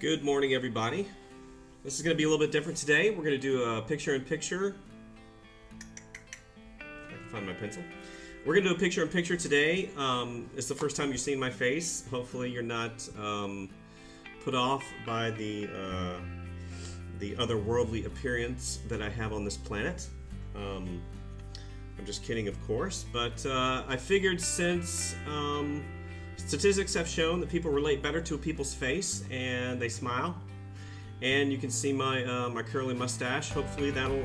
Good morning, everybody. This is going to be a little bit different today. We're going to do a picture-in-picture. I can find my pencil. We're going to do a picture-in-picture today. It's the first time you're seeing my face. Hopefully, you're not put off by the otherworldly appearance that I have on this planet. I'm just kidding, of course. But I figured since statistics have shown that people relate better to a people's face and they smile, and you can see my my curly mustache. Hopefully that'll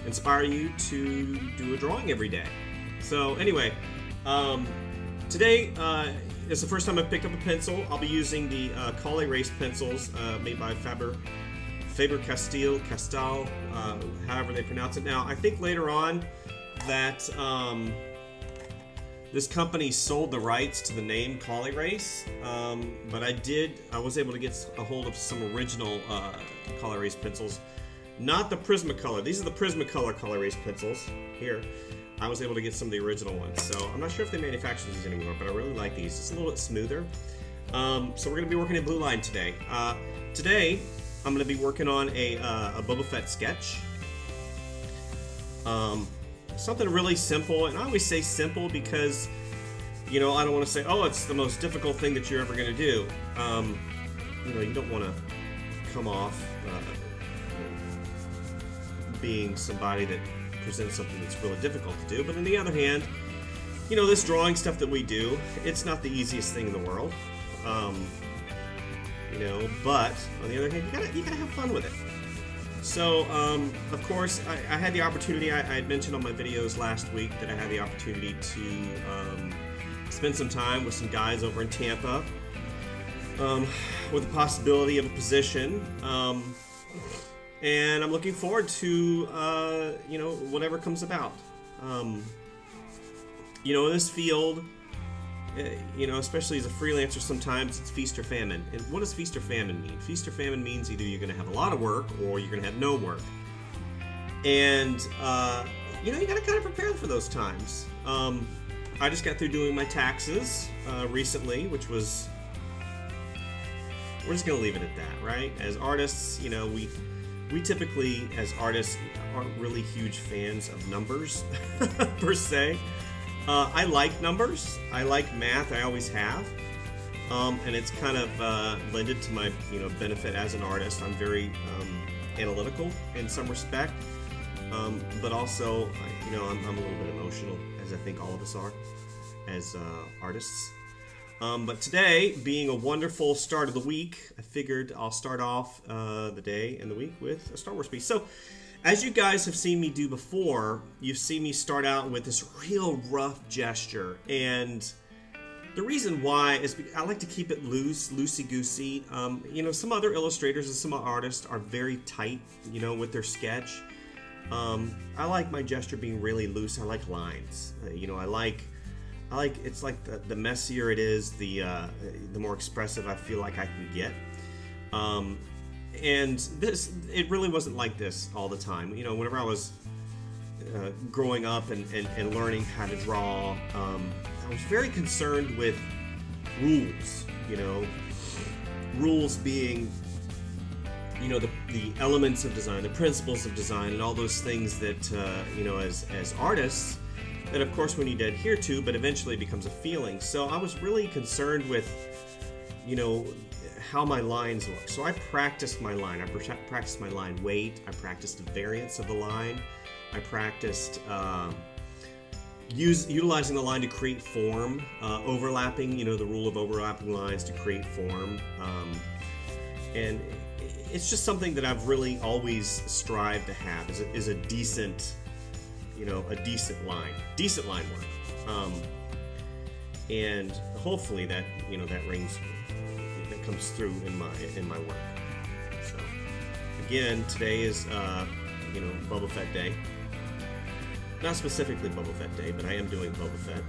inspire you to do a drawing every day. So anyway, today is the first time I've picked up a pencil. I'll be using the Col Erase pencils made by Faber-Castell, however they pronounce it. Now, I think later on that this company sold the rights to the name Col Erase, but I was able to get a hold of some original Col Erase pencils, not the Prismacolor. These are the Prismacolor Col Erase pencils here. I was able to get some of the original ones, so I'm not sure if they manufacture these anymore, but I really like these. It's a little bit smoother. So we're going to be working in Blue Line today. Today, I'm going to be working on a Boba Fett sketch. Something really simple, and I always say simple because, you know, I don't want to say, oh, it's the most difficult thing that you're ever going to do. You know, you don't want to come off being somebody that presents something that's really difficult to do. But on the other hand, you know, this drawing stuff that we do, it's not the easiest thing in the world. You know, but on the other hand, you gotta have fun with it. So, of course, I had the opportunity, I had mentioned on my videos last week that I had the opportunity to spend some time with some guys over in Tampa with the possibility of a position. And I'm looking forward to, you know, whatever comes about. You know, in this field, you know, especially as a freelancer, sometimes it's feast or famine. And what does feast or famine mean? Feast or famine means either you're going to have a lot of work or you're going to have no work. And, you know, you got to kind of prepare for those times. I just got through doing my taxes recently, which was... We're just going to leave it at that, right? As artists, you know, we typically, as artists, aren't really huge fans of numbers, per se. I like numbers. I like math. I always have, and it's kind of lended to my, you know, benefit as an artist. I'm very analytical in some respect, but also, you know, I'm a little bit emotional, as I think all of us are, as artists. But today, being a wonderful start of the week, I figured I'll start off the day and the week with a Star Wars piece. So, as you guys have seen me do before, you've seen me start out with this real rough gesture. And the reason why is because I like to keep it loose, loosey-goosey. You know, some other illustrators and some artists are very tight, you know, with their sketch. I like my gesture being really loose. I like lines. You know, I like it's like the messier it is, the more expressive I feel like I can get. And it really wasn't like this all the time. You know, whenever I was growing up and learning how to draw, I was very concerned with rules. You know, rules being, you know, the elements of design, the principles of design, and all those things that, you know, as artists, that of course we need to adhere to, but eventually it becomes a feeling. So I was really concerned with, you know, how my lines look. So I practiced my line. I practiced my line weight. I practiced the variance of the line. I practiced utilizing the line to create form, overlapping, you know, the rule of overlapping lines to create form. And it's just something that I've really always strived to have, is a decent, you know, a decent line work. And hopefully that, you know, that comes through in my work. So again, today is you know, Boba Fett Day. Not specifically Boba Fett Day, but I am doing Boba Fett.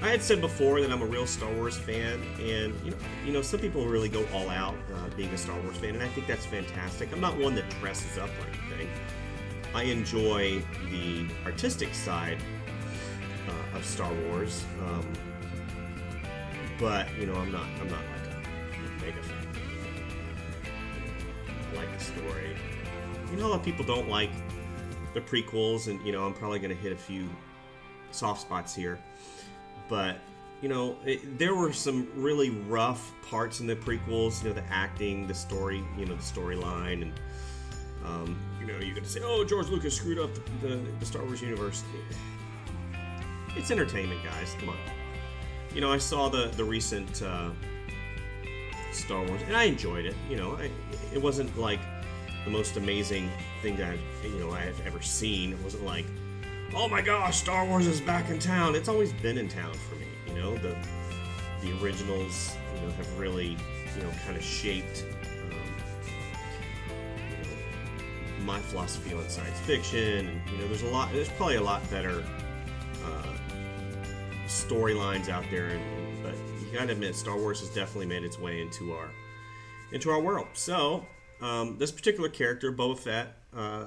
I had said before that I'm a real Star Wars fan, and you know some people really go all out being a Star Wars fan, and I think that's fantastic. I'm not one that dresses up or anything. I enjoy the artistic side of Star Wars, but you know I'm not like a a mega fan. I like the story. You know, a lot of people don't like the prequels, and you know, I'm probably going to hit a few soft spots here, but you know, there were some really rough parts in the prequels. You know, the acting, the story, you know, the storyline, and you know, you're going to say, "Oh, George Lucas screwed up the Star Wars universe." It's entertainment, guys. Come on. You know, I saw the recent Star Wars, and I enjoyed it. You know, it wasn't like the most amazing thing that I've ever seen. It wasn't like, oh my gosh, Star Wars is back in town. It's always been in town for me. You know, the originals, you know, have really, you know, kind of shaped my philosophy on science fiction. And, you know, there's probably a lot better storylines out there, but you gotta admit, Star Wars has definitely made its way into our world. So this particular character, Boba Fett, kind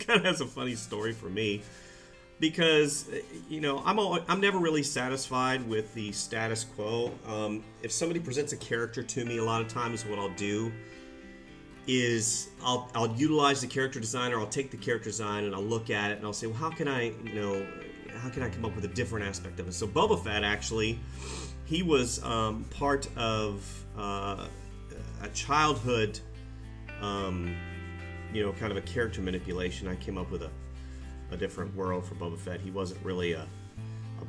of has a funny story for me, because you know, I'm never really satisfied with the status quo. If somebody presents a character to me, a lot of times what I'll do is I'll utilize the character designer. I'll take the character design and I'll look at it and I'll say, well, how can I come up with a different aspect of it? So Boba Fett, actually, he was part of a childhood, you know, kind of a character manipulation. I came up with a different world for Boba Fett. He wasn't really a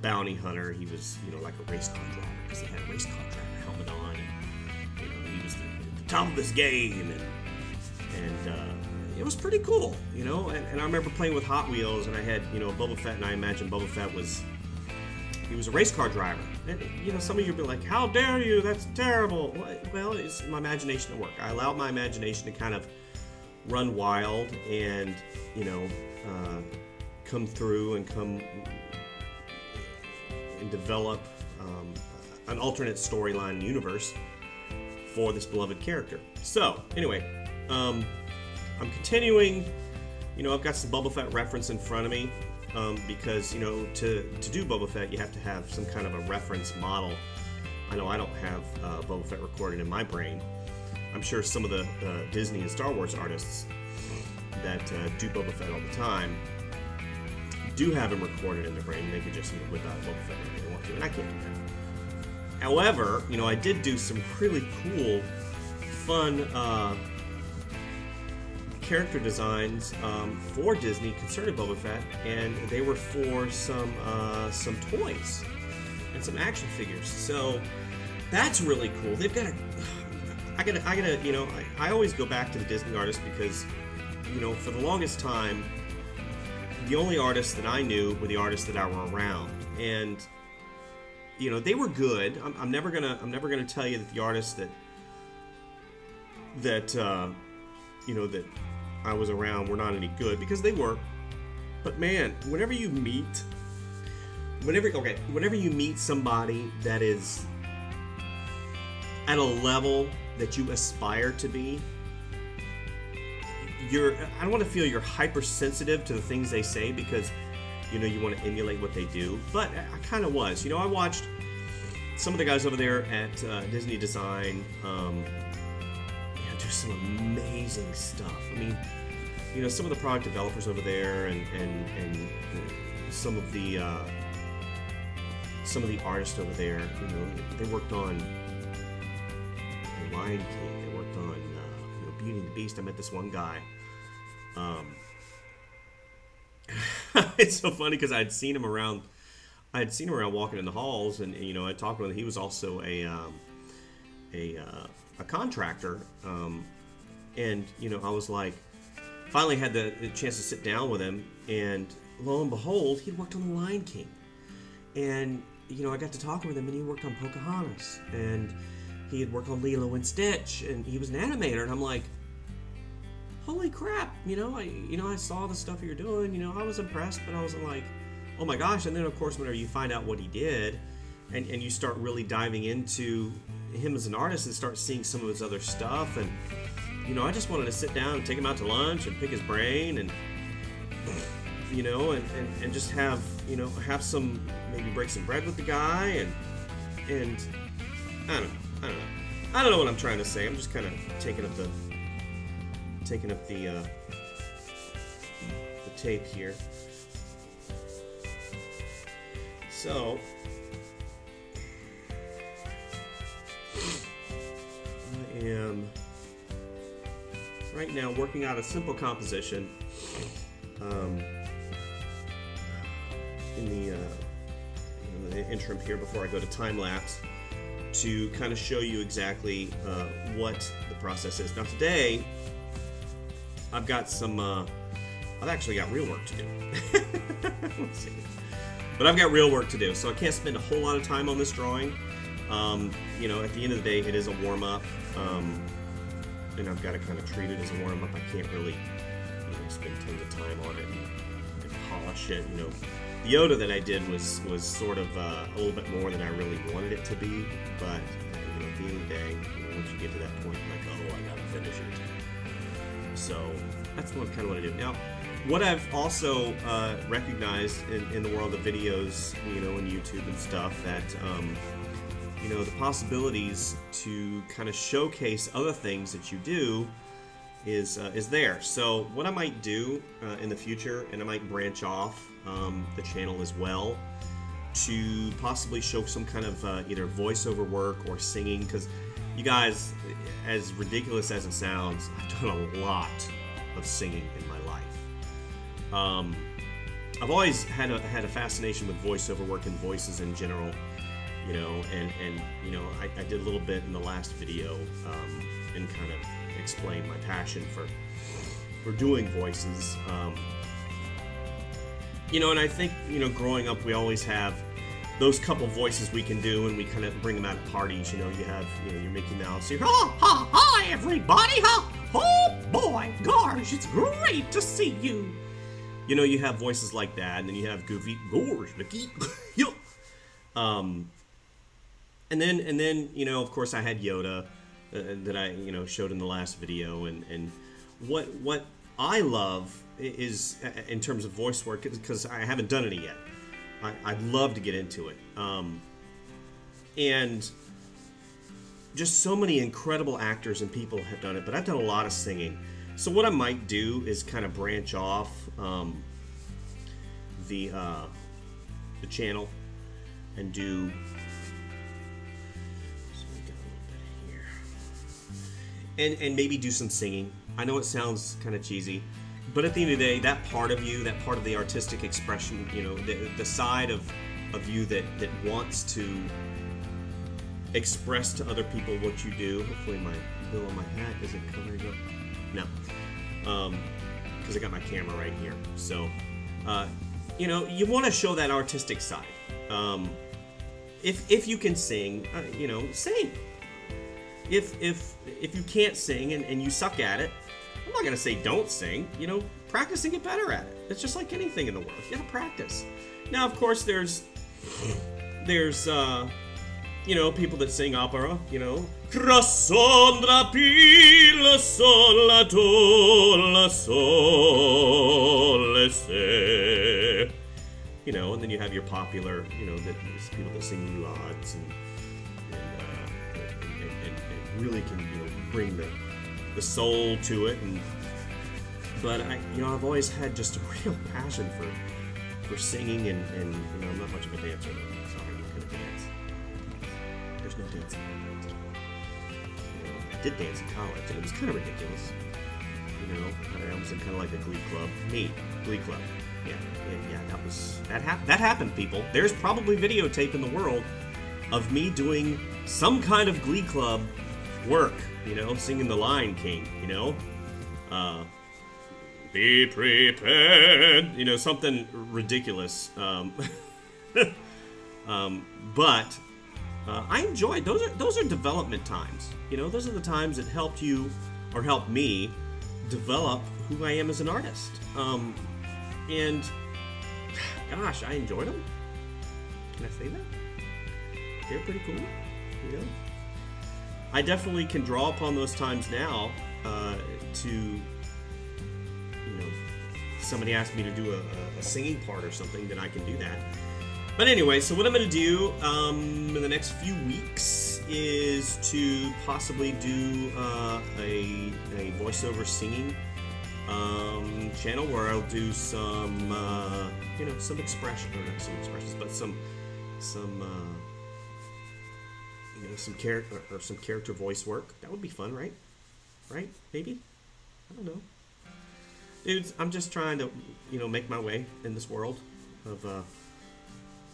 bounty hunter. He was, you know, like a race car driver, because he had a race car driver helmet on, and you know, he was the top of his game, and it was pretty cool, you know. And I remember playing with Hot Wheels, and I had, you know, Boba Fett, and I imagined Boba Fett was a race car driver. And you know, some of you would be like, "How dare you? That's terrible." Well, it's my imagination at work. I allowed my imagination to kind of run wild, and you know, come through and develop an alternate storyline universe for this beloved character. So anyway, I'm continuing. You know, I've got some Boba Fett reference in front of me, because, you know, to do Boba Fett, you have to have some kind of a reference model. I know I don't have Boba Fett recorded in my brain. I'm sure some of the Disney and Star Wars artists that do Boba Fett all the time do have him recorded in their brain. They could just, you know, whip out Boba Fett whenever they want to, and I can't do that. However, you know, I did do some really cool, fun character designs for Disney concerning Boba Fett, and they were for some toys and some action figures. So that's really cool. They've got I gotta, you know, I always go back to the Disney artists, because, you know, for the longest time, the only artists that I knew were the artists that I were around, and you know, they were good. I'm never gonna tell you that the artists that you know, that I was around were not any good, because they were. But man, whenever you meet somebody that is at a level that you aspire to be, I don't want to feel you're hypersensitive to the things they say, because, you know, you want to emulate what they do. But I kind of was. You know, I watched some of the guys over there at Disney Design do some amazing stuff. I mean, you know, some of the product developers over there, and some of the artists over there, you know, they worked on The Lion King. They worked on you know, Beauty and the Beast. I met this one guy. It's so funny, because I had seen him around walking in the halls, and you know, I talked with him. He was also a contractor, and you know, I was like, finally had the chance to sit down with him, and lo and behold, he'd worked on The Lion King, and you know, I got to talking with him, and he worked on Pocahontas, and he had worked on Lilo and Stitch, and he was an animator, and I'm like, holy crap, you know, I saw the stuff you're doing, you know, I was impressed, but I wasn't like, oh my gosh. And then of course, whenever you find out what he did, and you start really diving into him as an artist and start seeing some of his other stuff, and you know, I just wanted to sit down and take him out to lunch and pick his brain, and you know, and just have, you know, have some, maybe break some bread with the guy, and I don't know. I don't know what I'm trying to say. I'm just kind of taking up the tape here. So I am right now working out a simple composition in the interim here before I go to time lapse to kind of show you exactly what the process is. Now today I've got some I've actually got real work to do. Let's see. But I've got real work to do, so I can't spend a whole lot of time on this drawing. You know, at the end of the day, it is a warm-up, and I've got to kind of treat it as a warm-up. I can't really, you know, spend tons of time on it and polish it. You know, the Yoda that I did was sort of a little bit more than I really wanted it to be, but you know, at the end of the day, you know, once you get to that point, you're like, oh, I gotta finish it. So that's kind of what I do now. What I've also recognized in the world of videos, you know, and YouTube and stuff, that you know, the possibilities to kind of showcase other things that you do is there. So what I might do in the future, and I might branch off the channel as well, to possibly show some kind of either voiceover work or singing, because you guys, as ridiculous as it sounds, I've done a lot of singing in my life. I've always had a fascination with voiceover work and voices in general, you know, and you know, I did a little bit in the last video and kind of explained my passion for doing voices. You know, and I think, you know, growing up, we always have those couple voices we can do, and we kind of bring them out at parties. You know, you have, you know, your Mickey Mouse, you're, hi everybody, oh boy, gosh, it's great to see you. You know, you have voices like that, and then you have Goofy, gosh, Mickey, and then you know, of course, I had Yoda that I, you know, showed in the last video, and what I love is, in terms of voice work, because I haven't done any yet. I'd love to get into it, and just so many incredible actors and people have done it, but I've done a lot of singing. So what I might do is kind of branch off the channel and do. So we got a little bit here, and maybe do some singing. I know it sounds kind of cheesy, but at the end of the day, that part of you, that part of the artistic expression, you know, the side of you that wants to express to other people what you do. Hopefully my bill on my hat isn't covering up. No, because I got my camera right here. So, you know, you want to show that artistic side. If you can sing, you know, sing. If you can't sing and you suck at it, I'm not gonna say don't sing. You know, practice and get better at it. It's just like anything in the world. You gotta practice. Now, of course, there's you know, people that sing opera, you know. Crasondra pila sol la do la sol se. You know, and then you have your popular, you know, there's people that sing roulades and really can, you know, bring the soul to it. But you know, I've always had just a real passion for singing, and you know, I'm not much of a dancer though, so I'm not gonna dance. There's no dancing. You know, I did dance in college, and it was kind of ridiculous. You know, I was in kind of like a glee club. Glee club. Yeah, that happened, people. There's probably videotape in the world of me doing some kind of glee club work, you know, singing The Lion King, you know, be prepared, you know, something ridiculous, but I enjoyed those are development times, you know. Those are the times that helped you or helped me develop who I am as an artist, and gosh, I enjoyed them. Can I say that? They're pretty cool, you know. I definitely can draw upon those times now to, you know, somebody asked me to do a singing part or something, then I can do that. But anyway, so what I'm going to do in the next few weeks is is to possibly do a voiceover singing channel where I'll do some, you know, some expression, or not some expressions, but some you know, some character or some character voice work. That would be fun, right? Right? Maybe? I don't know. Dudes, I'm just trying to, you know, make my way in this world of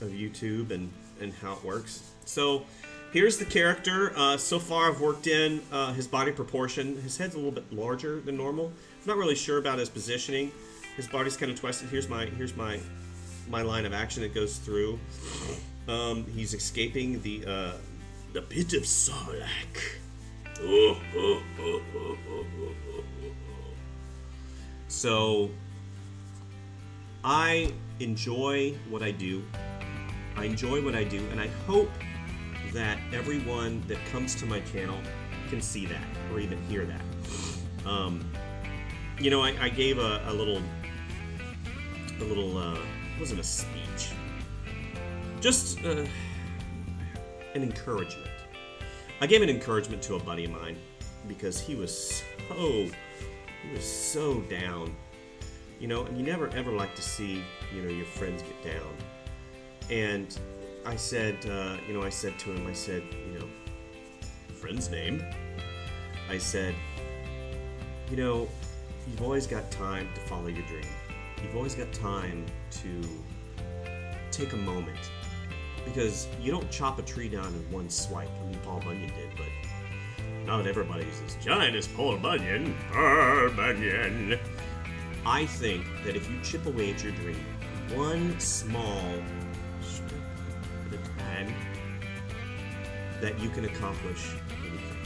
YouTube and how it works. So here's the character. So far I've worked in his body proportion. His head's a little bit larger than normal. I'm not really sure about his positioning. His body's kind of twisted. Here's my line of action that goes through. He's escaping the pit of Sarlacc. So I enjoy what I do. I enjoy what I do, and I hope that everyone that comes to my channel can see that or even hear that. You know, I gave a little it wasn't a speech, just an encouragement. I gave an encouragement to a buddy of mine because he was so down. You know, and you never ever like to see, you know, your friends get down. And I said, you know, I said to him, I said, you know, friend's name. I said, you know, you've always got time to follow your dream. You've always got time to take a moment. Because you don't chop a tree down in one swipe. I mean, Paul Bunyan did, but not everybody's as giant as Paul Bunyan. Paul Bunyan. I think that if you chip away at your dream, one small step at a time, that you can accomplish anything.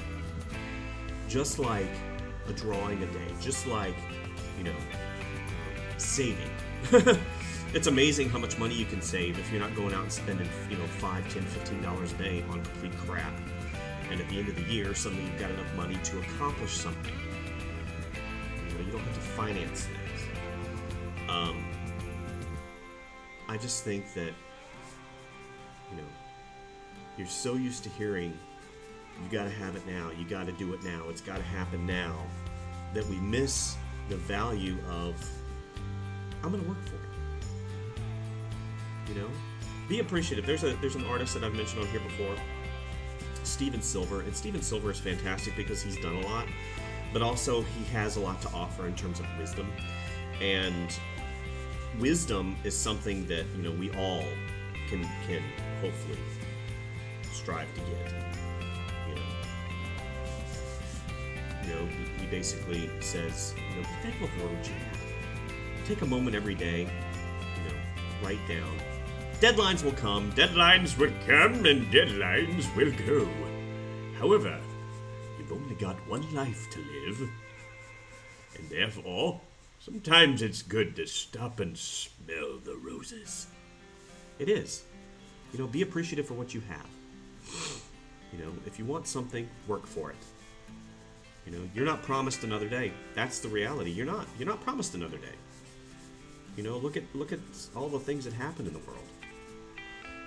Just like a drawing a day, just like, you know, saving. It's amazing how much money you can save if you're not going out and spending, you know, $5, $10, $15 a day on complete crap. And at the end of the year, suddenly you've got enough money to accomplish something. You know, you don't have to finance things. I just think that, you know, you're so used to hearing, you gotta have it now, you gotta do it now, it's gotta happen now, that we miss the value of, I'm gonna work for it. You know? Be appreciative. There's an artist that I've mentioned on here before, Steven Silver, and Steven Silver is fantastic because he's done a lot, but also he has a lot to offer in terms of wisdom. And wisdom is something that, you know, we all can hopefully strive to get. You know, he basically says, you know, be thankful for what you have. Take a moment every day, you know, write down. Deadlines will come, deadlines will come, and deadlines will go. However, you've only got one life to live, and therefore, sometimes it's good to stop and smell the roses. It is. You know, be appreciative for what you have. You know, if you want something, work for it. You know, you're not promised another day. That's the reality. You're not promised another day. You know, look at all the things that happen in the world.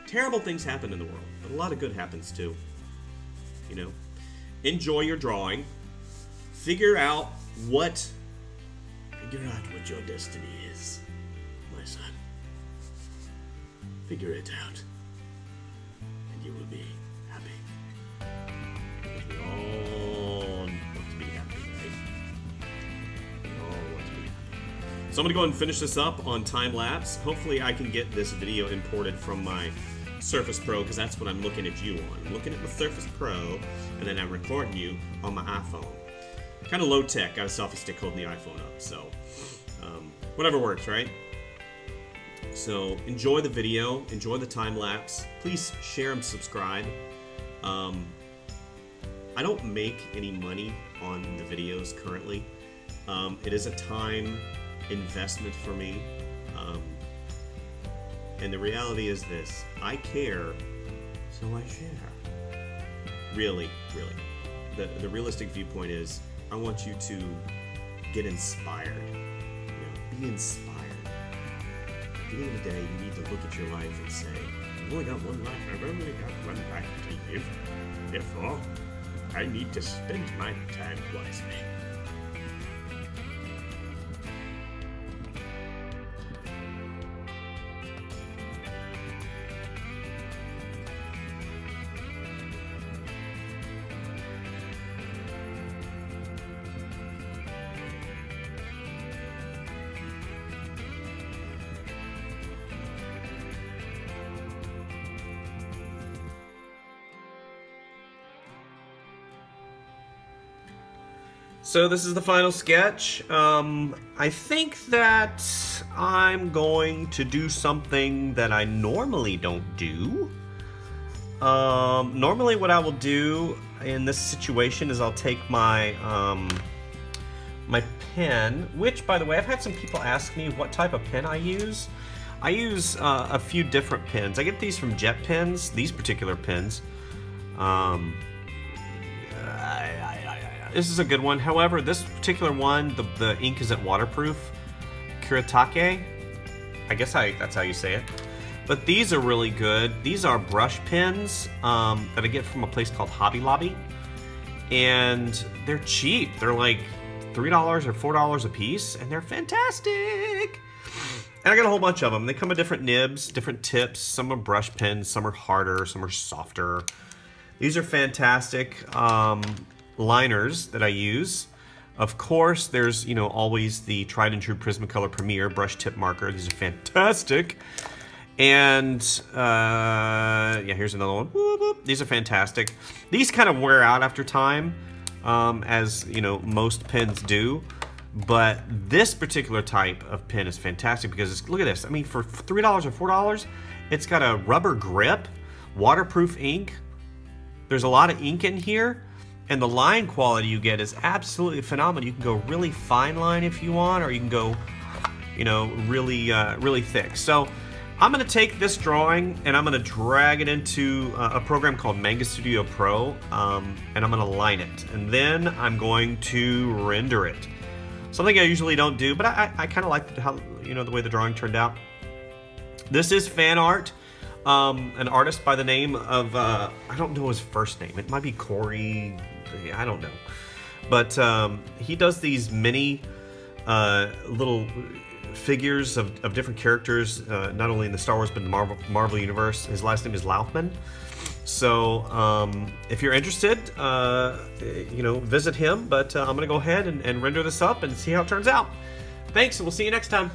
Terrible things happen in the world, but a lot of good happens too. You know, enjoy your drawing. Figure out what your destiny is, my son. Figure it out, and you will be happy. Because we all want to be happy, right? We all want to be happy. So I'm going to go ahead and finish this up on time-lapse. Hopefully I can get this video imported from my Surface Pro, because that's what I'm looking at you on. I'm looking at the Surface Pro, and then I'm recording you on my iPhone. Kind of low-tech. Got a selfie stick holding the iPhone up, so whatever works, right? So enjoy the video, enjoy the time-lapse. Please share and subscribe. I don't make any money on the videos currently. It is a time investment for me. And the reality is this: I care, so I share. Really, really. The realistic viewpoint is, I want you to get inspired. You know, be inspired. At the end of the day, you need to look at your life and say, I've only got one life. I've only got one life to live. Therefore, I need to spend my time wisely. So this is the final sketch. I think that I'm going to do something that I normally don't do. Normally what I will do in this situation is I'll take my my pen, which, by the way, I've had some people ask me what type of pen I use. I use a few different pens. I get these from Jet Pens, these particular pens. This is a good one. However, this particular one, the ink isn't waterproof. Kuretake, I guess that's how you say it. But these are really good. These are brush pens that I get from a place called Hobby Lobby. And they're cheap. They're like $3 or $4 a piece, and they're fantastic. And I got a whole bunch of them. They come with different nibs, different tips. Some are brush pens, some are harder, some are softer. These are fantastic liners that I use. Of course, there's, you know, always the tried and true Prismacolor Premier brush tip marker. These are fantastic. And yeah, here's another one. Whoop, whoop. These are fantastic. These kind of wear out after time, as you know, most pens do. But this particular type of pen is fantastic because it's, look at this. I mean, for $3 or $4, it's got a rubber grip, waterproof ink. There's a lot of ink in here, and the line quality you get is absolutely phenomenal. You can go really fine line if you want, or you can go, you know, really, really thick. So I'm going to take this drawing and I'm going to drag it into a program called Manga Studio Pro, and I'm going to line it, and then I'm going to render it. Something I usually don't do, but I kind of like how, you know, the way the drawing turned out. This is fan art. An artist by the name of, I don't know his first name. It might be Corey, I don't know. But he does these mini little figures of different characters, not only in the Star Wars, but in the Marvel Universe. His last name is Laufman. So if you're interested, you know, visit him. But I'm going to go ahead and render this up and see how it turns out. Thanks, and we'll see you next time.